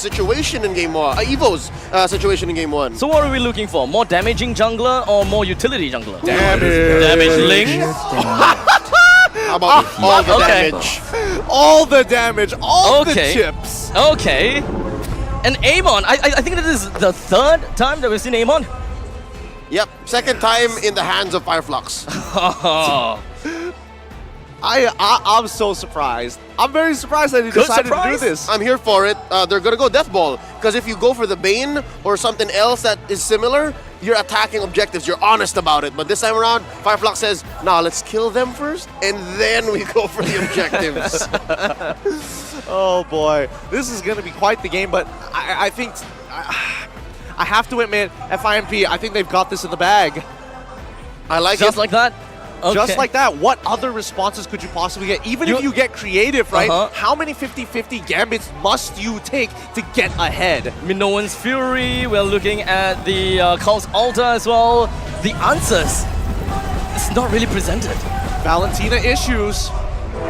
situation in game one, EVO's situation in game one. So what are we looking for? More damaging jungler or more utility jungler? Damage Ling? How about all the damage? All the damage, all the chips. Okay. And AAMON, I think this is the third time that we've seen AAMON. Yep, second time in the hands of Fireflux. I'm so surprised. I'm very surprised that he decided to do this. I'm here for it. They're gonna go Death Ball, because if you go for the Bane or something else that is similar, you're attacking objectives, you're honest about it. But this time around, Fireflux says, nah, let's kill them first, and then we go for the objectives. Oh boy, this is gonna be quite the game, but I think, I have to admit, FIMP, I think they've got this in the bag. I like Just it. like that? Okay. Just like that, what other responses could you possibly get? Even if you get creative, right? How many 50-50 gambits must you take to get ahead? Minoan's Fury, we're looking at the Cult's Altar as well. The answers, it's not really presented. Valentina issues.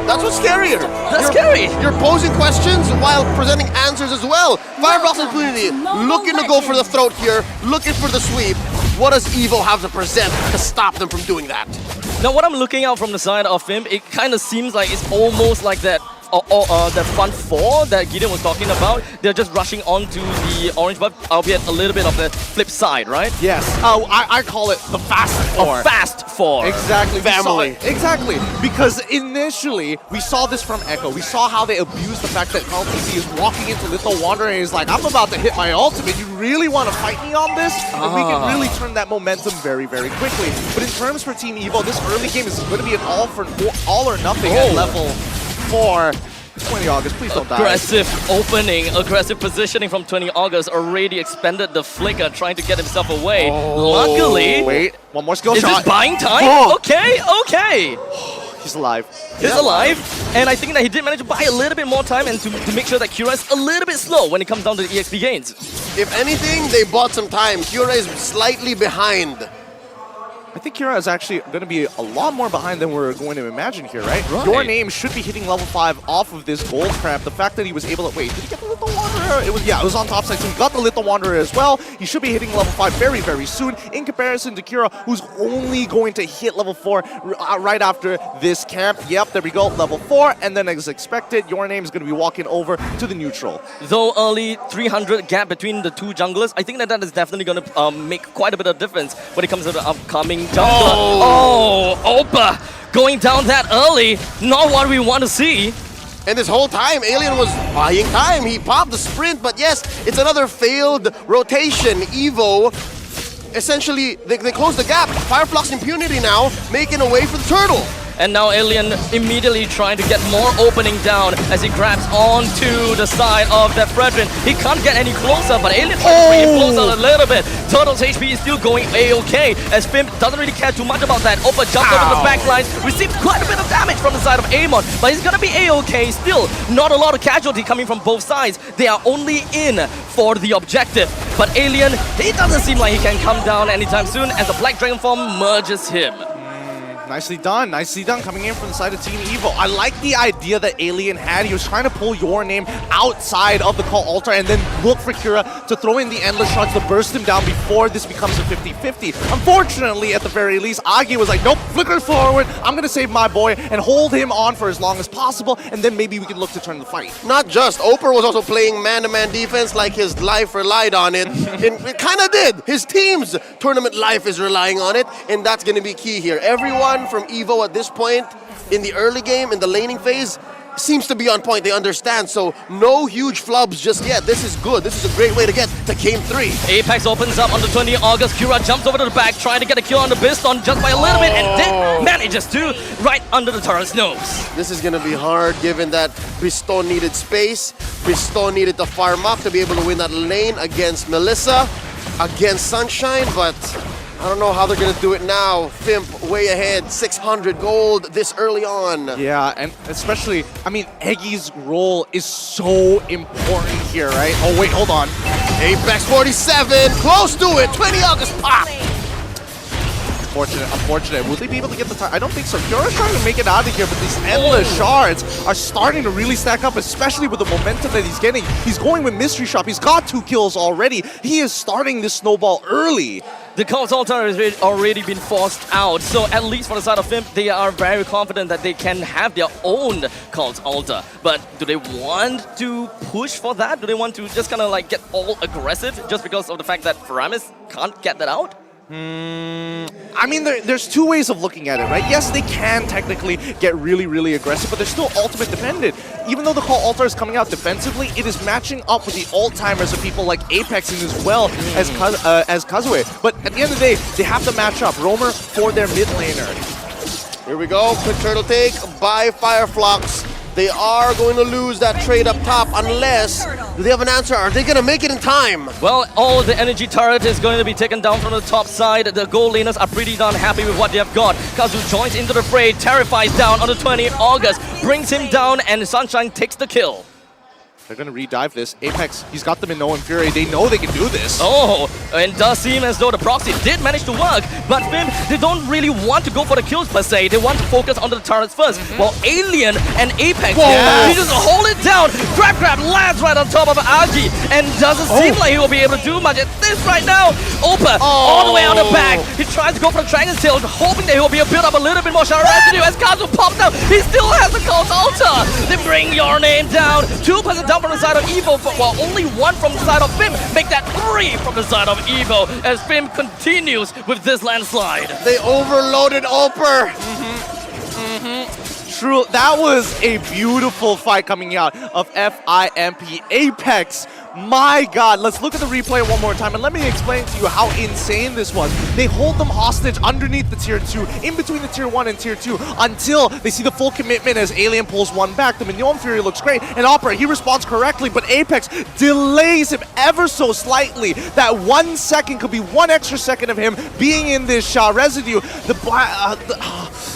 That's what's scarier. That's scary. You're posing questions while presenting answers as well. Fireflux and Community looking to go for the throat here, looking for the sweep. What does EVO have to present to stop them from doing that? Now, what I'm looking out from the side of FIMP, it kind of seems like it's almost like that the front four that Gideon was talking about. They're just rushing onto the orange buff, albeit a little bit of the flip side, right? Yes. I call it the fast four. A fast four. Exactly. Family. Exactly. Because initially, we saw this from Echo. We saw how they abused the fact that Carl PC is walking into Little Wanderer and he's like, I'm about to hit my ultimate. You really want to fight me on this? And we can really turn that momentum very, very quickly. But in terms for Team EVO, this early game is going to be an all or nothing at level 4. 20 August, please don't die. Aggressive opening, aggressive positioning from 20 August, already expended the flicker, trying to get himself away. Luckily... Wait, one more skill shot. Is this buying time? Oh. Okay. He's alive. He's alive, and I think that he did manage to buy a little bit more time and to make sure that Kira is a little bit slow when it comes down to the EXP gains. If anything, they bought some time. Kira is slightly behind. I think Kira is actually going to be a lot more behind than we're going to imagine here, right? Your Name should be hitting level 5 off of this gold crab. The fact that he was able to... Wait, did he get the Little Wanderer? It was on top side, so he got the Little Wanderer as well. He should be hitting level 5 very, very soon in comparison to Kira, who's only going to hit level 4 right after this camp. Yep, there we go, level 4. And then as expected, Your Name is going to be walking over to the neutral. Though early 300 gap between the two junglers, I think that is definitely going to make quite a bit of difference when it comes to the upcoming jungler. Oh, Opa going down that early, not what we want to see. And this whole time, Alien was buying time. He popped the sprint, but yes, it's another failed rotation. EVO, essentially, they close the gap. Fireflux Impunity now making a way for the turtle. And now Alien immediately trying to get more opening down as he grabs onto the side of that Fredrin. He can't get any closer, but Alien tries to bring him closer a little bit. Turtle's HP is still going A-OK, as FIMP doesn't really care too much about that. Opa jumps over the backline, receives quite a bit of damage from the side of AAMON, but he's gonna be A-OK still. Not a lot of casualty coming from both sides. They are only in for the objective. But Alien, he doesn't seem like he can come down anytime soon as the Black Dragon form merges him. Nicely done coming in from the side of Team EVO. I like the idea that Alien had. He was trying to pull Your Name outside of the Call Altar and then look for Kira to throw in the Endless Shots to burst him down before this becomes a 50-50. Unfortunately, at the very least, Agi was like, nope, flicker forward, I'm going to save my boy and hold him on for as long as possible, and then maybe we can look to turn the fight. Not just, Oper was also playing man-to-man defense like his life relied on it. And it kind of did. His team's tournament life is relying on it, and that's going to be key here. Everyone from EVO at this point in the early game, in the laning phase, seems to be on point. They understand, so no huge flubs just yet. This is good. This is a great way to get to game 3. Apex opens up on the 20 August. Kira jumps over to the back, trying to get a kill on the Biston just by a little bit, and then manages to right under the turret's nose. This is going to be hard given that Biston needed space. Biston needed to farm up to be able to win that lane against Melissa, against Sunshine, but I don't know how they're going to do it now. FIMP way ahead, 600 gold this early on. Yeah, and especially, I mean, Eggy's role is so important here, right? Oh, wait, hold on. Apex 47, close to it. 20 August pop. Unfortunate. Will they be able to get the time? I don't think so. Kyora's trying to make it out of here, but these endless shards are starting to really stack up, especially with the momentum that he's getting. He's going with Mystery Shop. He's got 2 kills already. He is starting this snowball early. The Cult Altar has already been forced out, so at least for the side of FIMP, they are very confident that they can have their own Cult Altar. But do they want to push for that? Do they want to just kind of like get all aggressive just because of the fact that Faramis can't get that out? I mean, there's 2 ways of looking at it, right? Yes, they can technically get really aggressive, but they're still ultimate dependent. Even though the Call Altar is coming out defensively, it is matching up with the ult-timers of people like Apex and as well as Kazue. But at the end of the day, they have to match up. Roamer for their mid laner. Here we go. Quick turtle take by Fireflux. They are going to lose that trade up top unless do they have an answer. Are they going to make it in time? Well, all the energy turret is going to be taken down from the top side. The gold laners are pretty darn happy with what they have got. Kazu joins into the fray, terrifies down on the 20th August, brings him down, and Sunshine takes the kill. They're going to re-dive this. Apex, he's got them in No Fury. They know they can do this. Oh, and does seem as though the proxy did manage to work, but FIMP, they don't really want to go for the kills per se. They want to focus on the turrets first. While Alien and Apex, he just hold it down. Grab lands right on top of Agi, and doesn't seem like he will be able to do much at this right now. Opa, all the way on the back. He tries to go for the Dragon's Tail, hoping that he'll be able to build up a little bit more shadow residue. As Kazu pops out, he still has the Cult Altar. They bring your name down. 2% down from the side of EVO, while only 1 from the side of FIMP. Make that 3 from the side of EVO as FIMP continues with this landslide. They overloaded Ulper. True, that was a beautiful fight coming out of FIMP. Apex, my God. Let's look at the replay one more time and let me explain to you how insane this was. They hold them hostage underneath the tier 2, in between the tier 1 and tier 2, until they see the full commitment as Alien pulls 1 back. The Mignon Fury looks great, and Opera, he responds correctly, but Apex delays him ever so slightly. That 1 second could be 1 extra second of him being in this residue.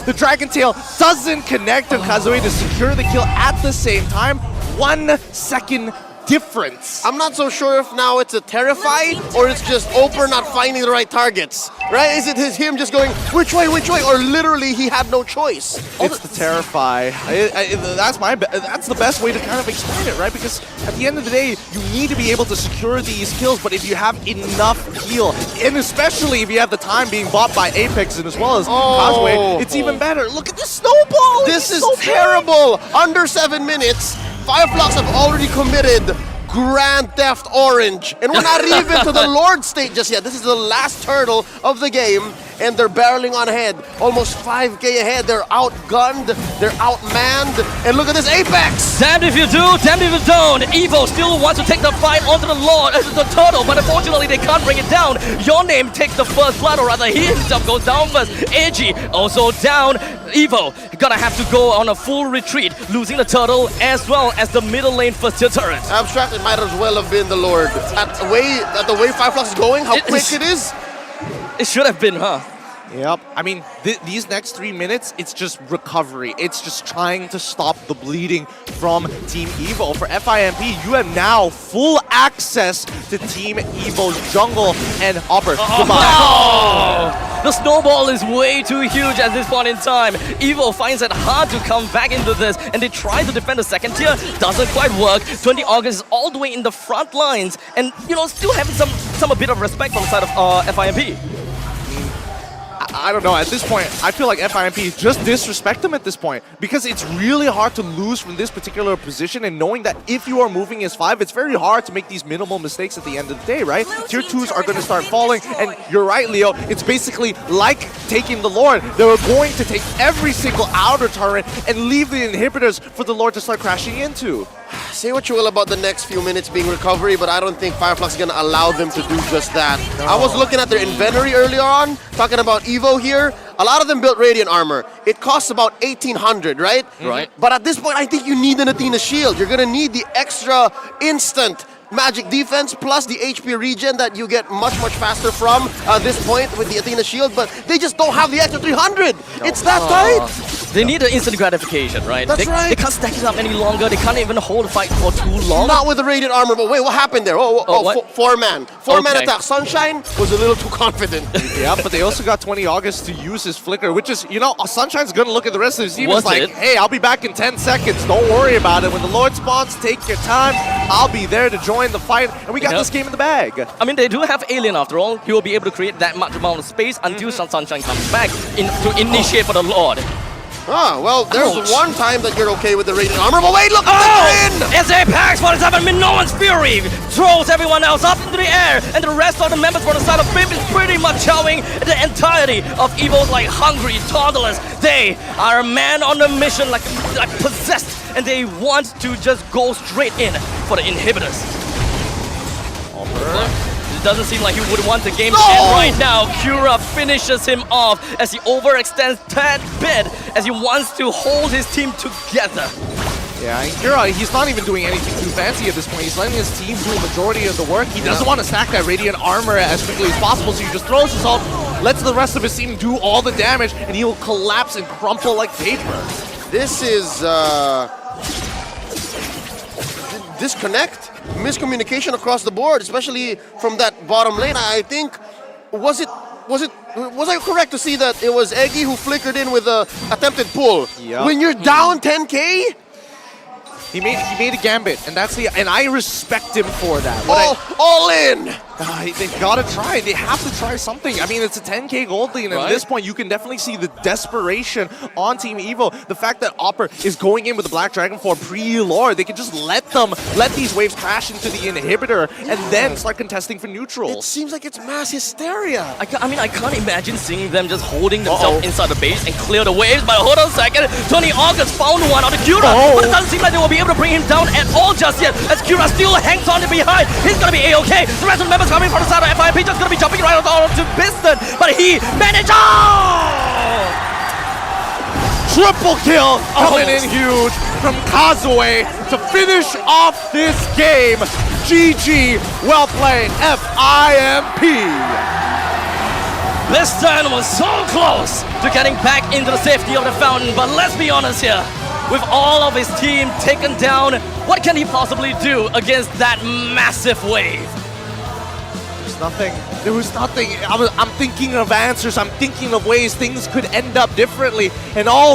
The Dragon Tail doesn't connect on Kazue to secure the kill at the same time. 1 second difference. I'm not so sure if now it's a Terrify or it's just Oper not finding the right targets, right? Is it him just going, which way, or literally he had no choice? It's the Terrify. That's the best way to kind of explain it, right? Because at the end of the day, you need to be able to secure these kills, but if you have enough heal, and especially if you have the time being bought by Apex and as well as Causeway, it's even better. Look at this snowball! This is so terrible! Under 7 minutes, Fireflux have already committed Grand Theft Orange. And we're not even to the Lord state just yet. This is the last turtle of the game, and they're barreling on ahead. Almost 5k ahead. They're outgunned, they're outmanned, and look at this Apex! Damned if you do, damned if you don't. EVO still wants to take the fight onto the Lord, the turtle, but unfortunately they can't bring it down. Your Name takes the first blood, or rather he himself goes down first. Ag also down. EVO gonna have to go on a full retreat, losing the turtle as well as the middle lane first tier turret. Abstract, it might as well have been the Lord. At the way Fireflux is going, how quick it is. It should have been, huh? Yep. I mean, these next 3 minutes, it's just recovery. It's just trying to stop the bleeding from Team EVO. For FIMP, you have now full access to Team EVO's jungle and Opera. Goodbye. The snowball is way too huge at this point in time. EVO finds it hard to come back into this, and they try to defend the second tier. Doesn't quite work. 20 August is all the way in the front lines, and still having a bit of respect from the side of FIMP. I don't know, at this point, I feel like FIMP just disrespect them at this point, because it's really hard to lose from this particular position, and knowing that if you are moving as 5, it's very hard to make these minimal mistakes at the end of the day, right? Tier 2s are going to start falling, and you're right, Leo, it's basically like taking the Lord. They were going to take every single outer turret and leave the inhibitors for the Lord to start crashing into. Say what you will about the next few minutes being recovery, but I don't think Fireflux is going to allow them to do just that. No. I was looking at their inventory earlier on, talking about EVO here. A lot of them built Radiant Armor. It costs about 1,800, right? Right. But at this point, I think you need an Athena Shield. You're going to need the extra instant magic defense plus the HP regen that you get much faster from this point with the Athena Shield, but they just don't have the extra 300. No. It's that tight. They need the instant gratification, right? That's right. They can't stack it up any longer. They can't even hold the fight for too long. Not with the radiant armor, but wait, what happened there? what? Four-man. Four-man Okay. attack. Sunshine was a little too confident. Yeah, but they also got 20 August to use his flicker, which is, you know, Sunshine's going to look at the rest of his team and Was like, it? hey, I'll be back in 10 seconds. Don't worry about it. When the Lord spawns, take your time. I'll be there to join the fight. And we got Yep. this game in the bag. I mean, they do have Alien after all. He will be able to create that much amount of space until Sunshine comes back to initiate for the Lord. Ah, well, there's Ouch. one time that you're okay with the radiant armor, but wait, look, Oh! the win! SA Pax 47 Minoan's Fury throws everyone else up into the air, and the rest of the members for the side of FIMP is pretty much showing the entirety of EVO's like hungry toddlers. They are a man on a mission like possessed, and they want to just go straight in for the inhibitors. It doesn't seem like he would want the game to end right now. Cura finishes him off as he overextends that bit as he wants to hold his team together. Yeah, and Kira, he's not even doing anything too fancy at this point. He's letting his team do the majority of the work. He doesn't want to stack that Radiant armor as quickly as possible, so he just throws his ult, lets the rest of his team do all the damage, and he will collapse and crumple like paper. This is disconnect, miscommunication across the board, especially from that bottom lane. I think was I correct to see that it was Eggy who flickered in with a attempted pull? Yep. When you're down 10K, He made a gambit, and and I respect him for that. all in. They've got to try. They have to try something. I mean, it's a 10K gold lead, and at this point, you can definitely see the desperation on Team EVO. The fact that Opper is going in with the Black Dragon form pre-lore, they can just let these waves crash into the inhibitor, and then start contesting for It neutrals. seems like it's mass hysteria. I mean, I can't imagine seeing them just holding themselves inside the base and clear the waves, but hold on a second. 20 August found one on the Cura, but it doesn't seem like they will be able to bring him down at all just yet, as Cura still hangs on to behind. He's gonna be A-OK. The rest of the members coming from the side of FIMP just gonna be jumping right on to Piston, but he managed. Triple kill coming in huge from Kazue to finish off this game. GG, well played, FIMP. Piston was so close to getting back into the safety of the fountain, but let's be honest here. With all of his team taken down, what can he possibly do against that massive wave? There was nothing. I'm thinking of answers. I'm thinking of ways things could end up differently. And all